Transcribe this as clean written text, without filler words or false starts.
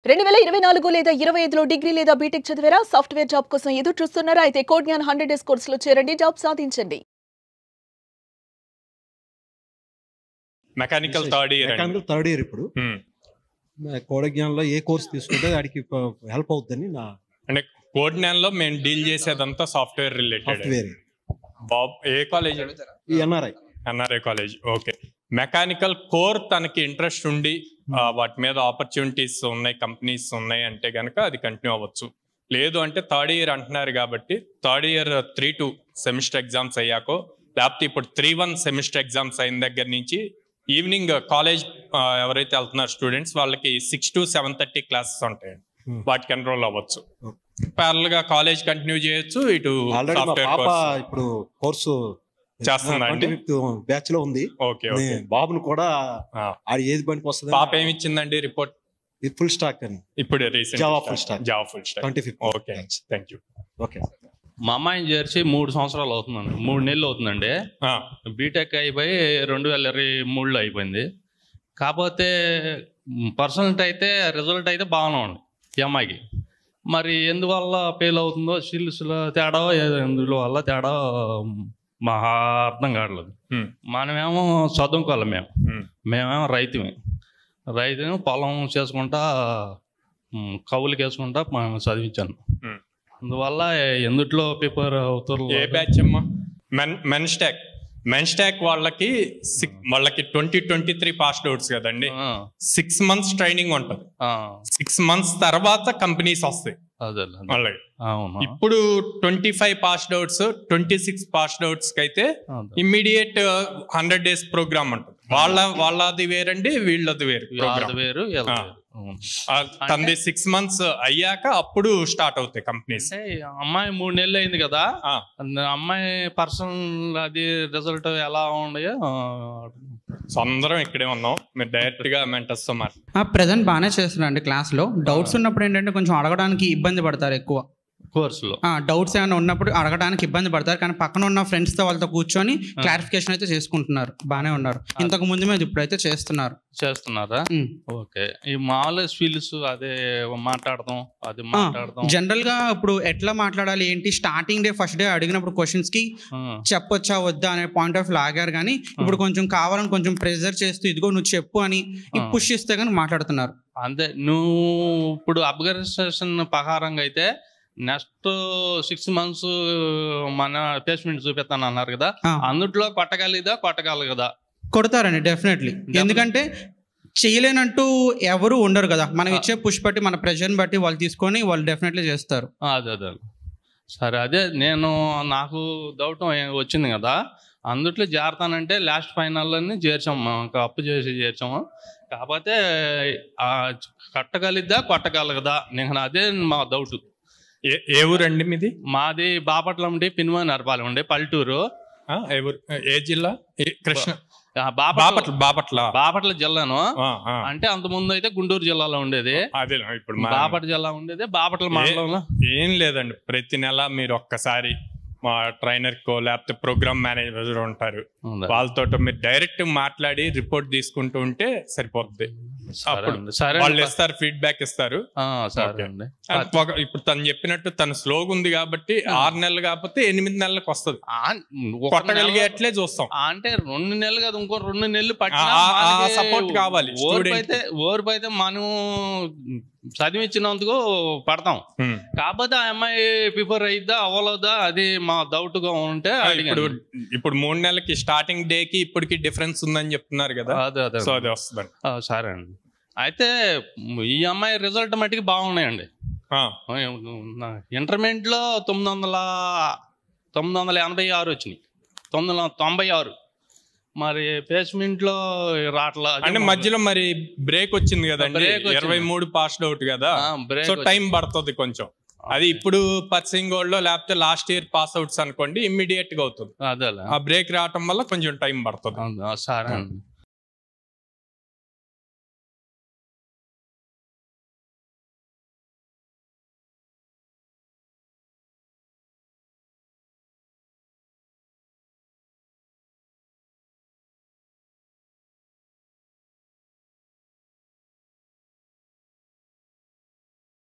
2024 లేదా 25లో డిగ్రీ లేదా బీటెక్ చదివారా? సాఫ్ట్‌వేర్ జాబ్ కోసం ఎదురు చూస్తున్నారా? అయితే కోడ్ జ్ఞాన్ 100 డేస్ కోర్సులో చేరండి, జాబ్ సాధించండి. మెకానికల్ థర్డ్ ఇయర్ ఇప్పుడు కోడ్ జ్ఞానంలో ఏ కోర్స్ తీసుకుంటే వాడికి హెల్ప్ అవుతుందని నా అంటే కోడ్ జ్ఞానంలో మేము డీల్ చేసేదంతా సాఫ్ట్వేర్ రిలేటెడ్. బాబ్ ఏ college? NRI college. Okay. Mechanical core తనకి ఇంట్రెస్ట్ ఉండి వాటి మీద ఆపర్చునిటీస్ ఉన్నాయి, కంపెనీస్ ఉన్నాయి అంటే కనుక అది కంటిన్యూ అవ్వచ్చు. లేదు అంటే థర్డ్ ఇయర్ అంటున్నారు కాబట్టి థర్డ్ ఇయర్ 3-2 సెమిస్టర్ ఎగ్జామ్స్ అయ్యాకో, లేకపోతే ఇప్పుడు 3-1 సెమిస్టర్ ఎగ్జామ్స్ అయిన దగ్గర నుంచి ఈవినింగ్ కాలేజ్ ఎవరైతే వెళ్తున్నారు స్టూడెంట్స్ వాళ్ళకి 6 to 7:30 క్లాసెస్ ఉంటాయి. వాటికి ఎన్రోల్ అవ్వచ్చు. ప్యారల్ గా కాలేజ్ కంటిన్యూ చేయొచ్చు. ఇటు సాఫ్ట్వేర్ ఇప్పుడు కోర్సు చేస్తుందండి, బ్యాచ్ లో ఉంది. బాబును కూడా ఏది పనికి వస్తుంది. పాప ఏమి ఇచ్చిందండి రిపోర్ట్? ఫుల్ స్టాక్ అని. ఇప్పుడు Java full stock 25. Okay, thank you. Okay. మా అమ్మాయిని చేర్చి 3 సంవత్సరాలు అవుతుందండి, 3 నెలలు అవుతుందండి. బీటెక్ అయిపోయి 2023లో అయిపోయింది. కాకపోతే పర్సనల్ అయితే రిజల్ట్ అయితే బాగానే ఉంది ఈ అమ్మాయికి. మరి ఎందువల్ల ఫెయిల్ అవుతుందో, స్కిల్స్లో తేడా, ఎందువల్ల తేడా మహా అర్థం కావట్లేదు. మనమేమో చదువుకోవాలి, మేమేమో రైతుమే పొలం చేసుకుంటా కవులకి వేసుకుంటా చదివించాను. అందువల్ల ఎందుట్లో ప్రిపేర్ అవుతారు. ఏ బ్యాచ్ అమ్మా? మెన్స్టాక్ వాళ్ళకి 2023 పాస్డ్ అవుట్స్ కదండి. 6 months ట్రైనింగ్ ఉంటుంది. 6 months తర్వాత కంపెనీస్ వస్తాయి. ఇప్పుడు 25 పాస్డ్ అవుట్స్, 26 పాస్డ్ అవుట్స్ కి అయితే ఇమ్మీడియట్ 100 days ప్రోగ్రామ్ ఉంటుంది. వాళ్ళది వేరండి, వీళ్ళది వేరు. తనది 6 months అయ్యాక అప్పుడు స్టార్ట్ అవుతాయి కంపెనీస్. అమ్మాయి 3 నెలలు అయింది కదా, అమ్మాయి పర్సనల్ అది రిజల్ట్ ఎలా ఉన్నాయో అందరం ఇక్కడే ఉన్నాం. మీరు డైరెక్ట్ గా మెంటర్స్ తో ప్రెసెంట్ బాగానే చేస్తున్నారండి. క్లాస్ లో డౌట్స్ ఉన్నప్పుడు ఏంటంటే కొంచెం అడగడానికి ఇబ్బంది పడతారు ఎక్కువ. కోర్సులో డౌట్స్ ఏమైనా ఉన్నప్పుడు అడగడానికి ఇబ్బంది పడతారు, కానీ పక్కన ఉన్న ఫ్రెండ్స్ తో వాళ్ళతో కూర్చొని క్లారిఫికేషన్ అయితే చేసుకుంటున్నారు. బాగానే ఉన్నారు. ఇంతకు ముందు మీద ఇప్పుడైతే చేస్తున్నారా? ఓకే. ఈ మామూలు స్కిల్స్ అదే మాట్లాడదాం. జనరల్ గా ఇప్పుడు ఎట్లా మాట్లాడాలి ఏంటి, స్టార్టింగ్ డే ఫస్ట్ డే అడిగినప్పుడు క్వశ్చన్స్ కి చెప్పొచ్చా వద్దా అనే పాయింట్ ఆఫ్ లాగారు, కానీ ఇప్పుడు కొంచెం కావాలని కొంచెం ప్రెజర్ చేస్తూ ఇదిగో నువ్వు చెప్పు అని పుష్ ఇస్తే కానీ మాట్లాడుతున్నారు. అంతే. నువ్వు ఇప్పుడు అబ్జర్వేషన్ ప్రకారంగా అయితే నెక్స్ట్ 6 months మన ప్లేస్మెంట్ చూపిస్తాను అన్నారు కదా, అందుట్లో కొట్టగలరు కదా? కొడతారండి డెఫినెట్లీ. ఎందుకంటే చేయలేనంటూ ఎవరు ఉండరు కదా. మనం ఇచ్చే పుష్ బట్టి, మన ప్రెషర్ని బట్టి వాళ్ళు తీసుకొని వాళ్ళు డెఫినెట్లీ చేస్తారు. అదే సరే. అదే నాకు డౌట్ వచ్చింది కదా, అందుట్లో చేరతానంటే లాస్ట్ ఫైనల్లోనే చేర్చాము, అప్పు చేసి చేర్చాము. కాకపోతే కొట్టగలదా నేను అదే మా డౌట్. ఏ ఊరండి మీది? మాది బాపట్ల ఉండి పిన్వా నరపాలి ఉండే పల్లెటూరు. ఏ జిల్లా? కృష్ణ. బాపట్ల జిల్లాను. అంటే అంత ముందు అయితే గుంటూరు జిల్లాలో ఉండేది. అదే ఇప్పుడు బాపట్ల జిల్లా ఉండేది. బాపట్ల మండలంలో ఏం లేదండి. ప్రతి నెల మీరు ఒక్కసారి మా ట్రైనర్ కో లేకపోతే ప్రోగ్రామ్ మేనేజర్ ఉంటారు, వాళ్ళతో మీరు డైరెక్ట్ మాట్లాడి రిపోర్ట్ తీసుకుంటూ ఉంటే సరిపోతుంది. వాళ్ళు ఇస్తారు, ఫీడ్బ్యాక్ ఇస్తారు. ఇప్పుడు తను చెప్పినట్టు తను స్లోగా ఉంది కాబట్టి 6 నెలలు కాకపోతే 8 నెలలకు వస్తుంది. కొట్టగలిగేట్లే చూస్తాం. అంటే 2 నెలలు కాదు, ఇంకో 2 నెలలు సపోర్ట్ కావాలి. ఓర్పు అయితే మనం చదివించినందుకు పడతాం. కాకపోతే ఆ అమ్మాయి ప్రిపేర్ అయిద్దా అవ్వలేదా అది మా డౌట్ గా ఉంటే ఇప్పుడు 3 నెలలకి స్టార్టింగ్ డే కి ఇప్పటికి డిఫరెన్స్ ఉందని చెప్తున్నారు కదా. అదే వస్తుంది. సరే అండి. అయితే ఈ అమ్మాయి రిజల్ట్ మట్టికి బాగున్నాయండి. ఇంటర్మీడియట్ లో 986 వచ్చినాయి, 996. మరి ప్లేస్మెంట్ లో రాట్లా అంటే మధ్యలో మరి బ్రేక్ వచ్చింది కదండి. 23 పాస్డ్ అవుట్ కదా, సో టైం పడుతుంది కొంచెం. అది ఇప్పుడు పర్సింగ్ గోల్డ్ లో లేకపోతే లాస్ట్ ఇయర్ పాస్ అవుట్స్ అనుకోండి ఇమ్మీడియట్ గా అవుతుంది. అదే ఆ బ్రేక్ రావటం వల్ల కొంచెం టైం పడుతుంది. సరే అండి.